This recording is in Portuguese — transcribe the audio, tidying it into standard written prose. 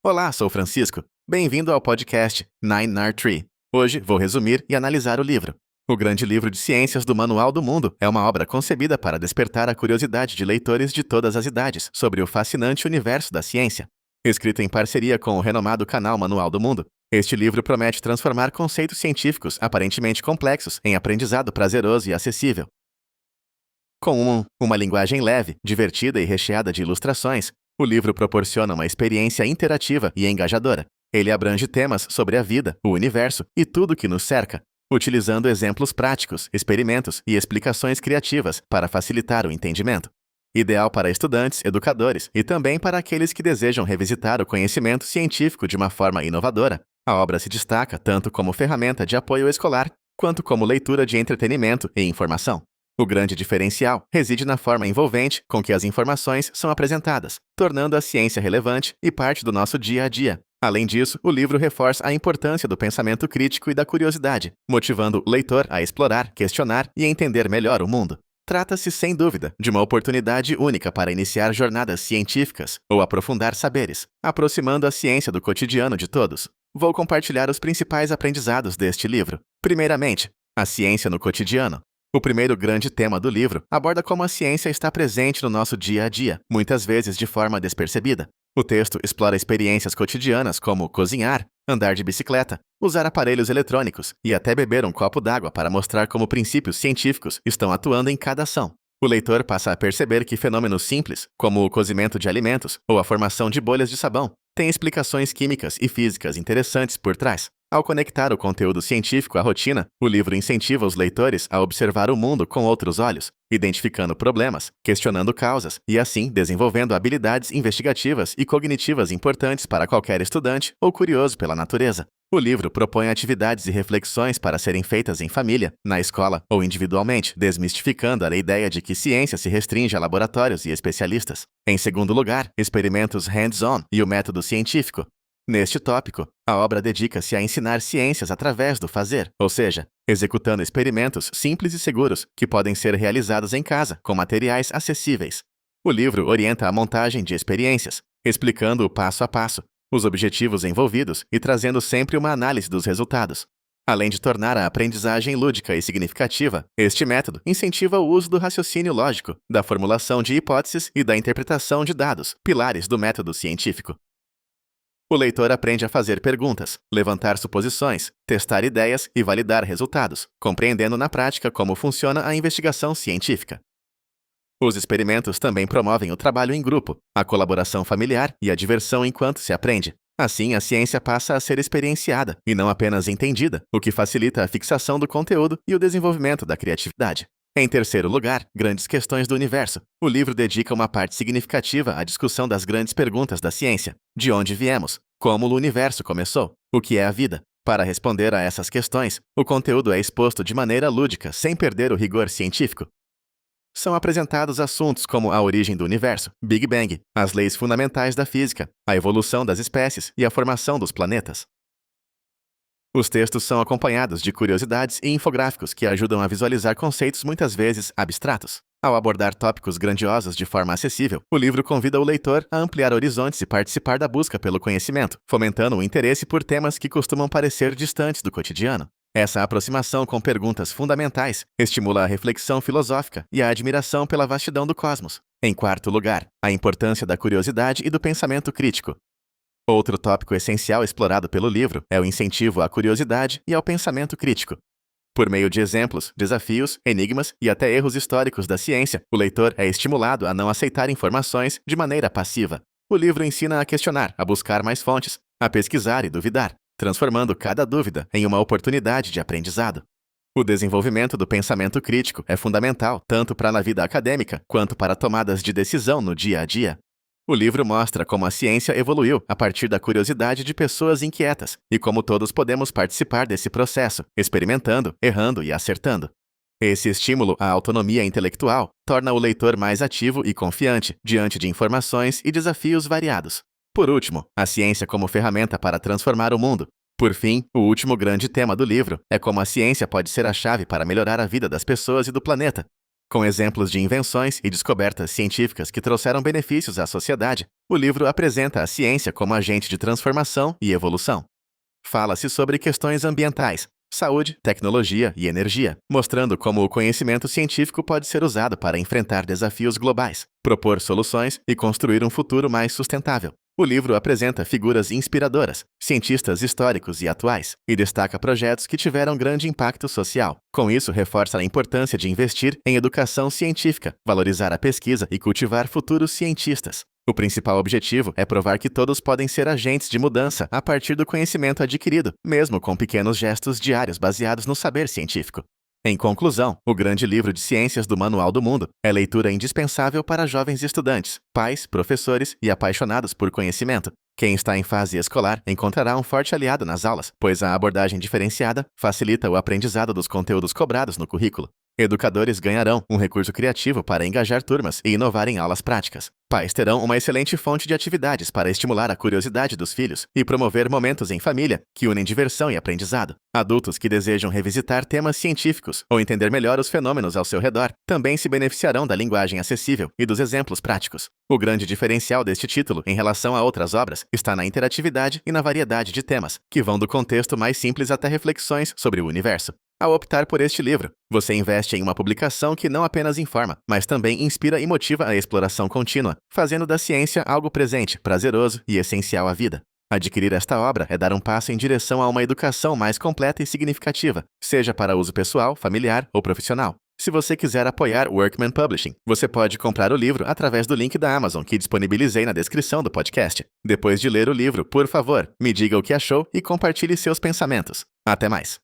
Olá, sou Francisco. Bem-vindo ao podcast Nine Nar Tree. Hoje vou resumir e analisar o livro. O Grande Livro de Ciências do Manual do Mundo é uma obra concebida para despertar a curiosidade de leitores de todas as idades sobre o fascinante universo da ciência. Escrito em parceria com o renomado canal Manual do Mundo, este livro promete transformar conceitos científicos aparentemente complexos em aprendizado prazeroso e acessível. Com uma linguagem leve, divertida e recheada de ilustrações, o livro proporciona uma experiência interativa e engajadora. Ele abrange temas sobre a vida, o universo e tudo que nos cerca, utilizando exemplos práticos, experimentos e explicações criativas para facilitar o entendimento. Ideal para estudantes, educadores e também para aqueles que desejam revisitar o conhecimento científico de uma forma inovadora, a obra se destaca tanto como ferramenta de apoio escolar, quanto como leitura de entretenimento e informação. O grande diferencial reside na forma envolvente com que as informações são apresentadas, tornando a ciência relevante e parte do nosso dia a dia. Além disso, o livro reforça a importância do pensamento crítico e da curiosidade, motivando o leitor a explorar, questionar e entender melhor o mundo. Trata-se, sem dúvida, de uma oportunidade única para iniciar jornadas científicas ou aprofundar saberes, aproximando a ciência do cotidiano de todos. Vou compartilhar os principais aprendizados deste livro. Primeiramente, a ciência no cotidiano. O primeiro grande tema do livro aborda como a ciência está presente no nosso dia a dia, muitas vezes de forma despercebida. O texto explora experiências cotidianas como cozinhar, andar de bicicleta, usar aparelhos eletrônicos e até beber um copo d'água para mostrar como princípios científicos estão atuando em cada ação. O leitor passa a perceber que fenômenos simples, como o cozimento de alimentos ou a formação de bolhas de sabão, têm explicações químicas e físicas interessantes por trás. Ao conectar o conteúdo científico à rotina, o livro incentiva os leitores a observar o mundo com outros olhos, identificando problemas, questionando causas e, assim, desenvolvendo habilidades investigativas e cognitivas importantes para qualquer estudante ou curioso pela natureza. O livro propõe atividades e reflexões para serem feitas em família, na escola ou individualmente, desmistificando a ideia de que ciência se restringe a laboratórios e especialistas. Em segundo lugar, experimentos hands-on e o método científico. Neste tópico, a obra dedica-se a ensinar ciências através do fazer, ou seja, executando experimentos simples e seguros que podem ser realizados em casa com materiais acessíveis. O livro orienta a montagem de experiências, explicando o passo a passo, os objetivos envolvidos e trazendo sempre uma análise dos resultados. Além de tornar a aprendizagem lúdica e significativa, este método incentiva o uso do raciocínio lógico, da formulação de hipóteses e da interpretação de dados, pilares do método científico. O leitor aprende a fazer perguntas, levantar suposições, testar ideias e validar resultados, compreendendo na prática como funciona a investigação científica. Os experimentos também promovem o trabalho em grupo, a colaboração familiar e a diversão enquanto se aprende. Assim, a ciência passa a ser experienciada e não apenas entendida, o que facilita a fixação do conteúdo e o desenvolvimento da criatividade. Em terceiro lugar, grandes questões do universo. O livro dedica uma parte significativa à discussão das grandes perguntas da ciência. De onde viemos? Como o universo começou? O que é a vida? Para responder a essas questões, o conteúdo é exposto de maneira lúdica, sem perder o rigor científico. São apresentados assuntos como a origem do universo, Big Bang, as leis fundamentais da física, a evolução das espécies e a formação dos planetas. Os textos são acompanhados de curiosidades e infográficos que ajudam a visualizar conceitos muitas vezes abstratos. Ao abordar tópicos grandiosos de forma acessível, o livro convida o leitor a ampliar horizontes e participar da busca pelo conhecimento, fomentando o interesse por temas que costumam parecer distantes do cotidiano. Essa aproximação com perguntas fundamentais estimula a reflexão filosófica e a admiração pela vastidão do cosmos. Em quarto lugar, a importância da curiosidade e do pensamento crítico. Outro tópico essencial explorado pelo livro é o incentivo à curiosidade e ao pensamento crítico. Por meio de exemplos, desafios, enigmas e até erros históricos da ciência, o leitor é estimulado a não aceitar informações de maneira passiva. O livro ensina a questionar, a buscar mais fontes, a pesquisar e duvidar, transformando cada dúvida em uma oportunidade de aprendizado. O desenvolvimento do pensamento crítico é fundamental tanto para a vida acadêmica quanto para tomadas de decisão no dia a dia. O livro mostra como a ciência evoluiu a partir da curiosidade de pessoas inquietas e como todos podemos participar desse processo, experimentando, errando e acertando. Esse estímulo à autonomia intelectual torna o leitor mais ativo e confiante diante de informações e desafios variados. Por último, a ciência como ferramenta para transformar o mundo. Por fim, o último grande tema do livro é como a ciência pode ser a chave para melhorar a vida das pessoas e do planeta. Com exemplos de invenções e descobertas científicas que trouxeram benefícios à sociedade, o livro apresenta a ciência como agente de transformação e evolução. Fala-se sobre questões ambientais, saúde, tecnologia e energia, mostrando como o conhecimento científico pode ser usado para enfrentar desafios globais, propor soluções e construir um futuro mais sustentável. O livro apresenta figuras inspiradoras, cientistas históricos e atuais, e destaca projetos que tiveram grande impacto social. Com isso, reforça a importância de investir em educação científica, valorizar a pesquisa e cultivar futuros cientistas. O principal objetivo é provar que todos podem ser agentes de mudança a partir do conhecimento adquirido, mesmo com pequenos gestos diários baseados no saber científico. Em conclusão, o grande livro de ciências do Manual do Mundo é leitura indispensável para jovens estudantes, pais, professores e apaixonados por conhecimento. Quem está em fase escolar encontrará um forte aliado nas aulas, pois a abordagem diferenciada facilita o aprendizado dos conteúdos cobrados no currículo. Educadores ganharão um recurso criativo para engajar turmas e inovar em aulas práticas. Pais terão uma excelente fonte de atividades para estimular a curiosidade dos filhos e promover momentos em família que unem diversão e aprendizado. Adultos que desejam revisitar temas científicos ou entender melhor os fenômenos ao seu redor também se beneficiarão da linguagem acessível e dos exemplos práticos. O grande diferencial deste título em relação a outras obras está na interatividade e na variedade de temas, que vão do contexto mais simples até reflexões sobre o universo. Ao optar por este livro, você investe em uma publicação que não apenas informa, mas também inspira e motiva a exploração contínua, fazendo da ciência algo presente, prazeroso e essencial à vida. Adquirir esta obra é dar um passo em direção a uma educação mais completa e significativa, seja para uso pessoal, familiar ou profissional. Se você quiser apoiar Workman Publishing, você pode comprar o livro através do link da Amazon que disponibilizei na descrição do podcast. Depois de ler o livro, por favor, me diga o que achou e compartilhe seus pensamentos. Até mais!